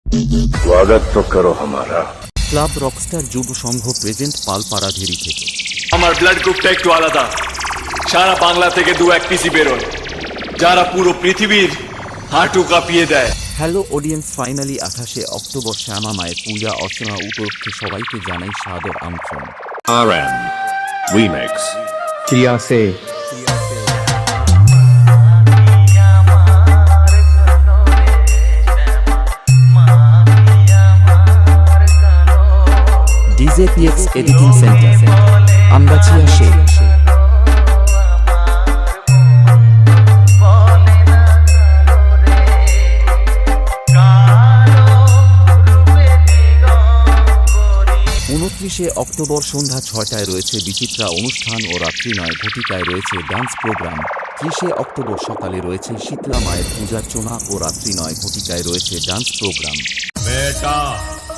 स्वागत तो करो हमारा। ক্লাব রকস্টার যুব সংঘ প্রেজেন্ট পালপাড়াধেরি থেকে। আমার ব্লাড গ্রুপটা একটু আলাদা। সারা বাংলা থেকে 2-1 পিসি বেরোয়, যারা পুরো পৃথিবীর হাঁটু কাঁপিয়ে দেয়। হ্যালো অডিয়েন্স, ফাইনালি 28শে অক্টোবর শ্যামা মায়ের পূজা অর্চনা উপলক্ষে সবাইকে জানাই সাদর আমন্ত্রণ। RM Remix क्रिया से DJ PX editing centre, Amgachhia Sheikh. October সন্ধ্যা 6টায় রয়েছে বিচিত্রা অনুষ্ঠান ও রাত্রি 9 ঘটিকায় রয়েছে ডান্স প্রোগ্রাম। 30 অক্টোবর সকালে রয়েছে শীতলা মায়ের পূজার্চনা ও রাত্রি 9 ঘটিকায় রয়েছে ডান্স প্রোগ্রাম। बेटा,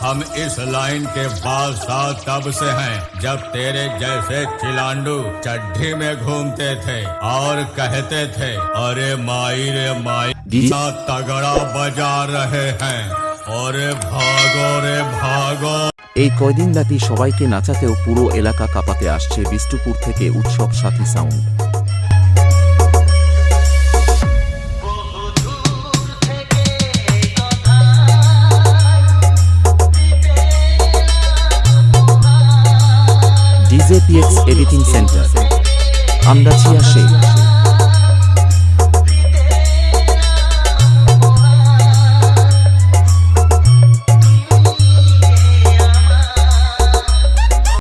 हम इस लाइन के बादशाह तब से हैं जब तेरे जैसे चिलांडू चड्ढी में घूमते थे और कहते थे अरे माई रे माई क्या तगड़ा बजा रहे हैं, अरे भागो रे भागो। এই কয়দিন ব্যাপী সবাইকে নাচাতেও পুরো এলাকা কাঁপাতে আসছে বিষ্ণুপুর থেকে উৎসব সাথী sound. DJ PX editing centre, Amgachhia Sheikh.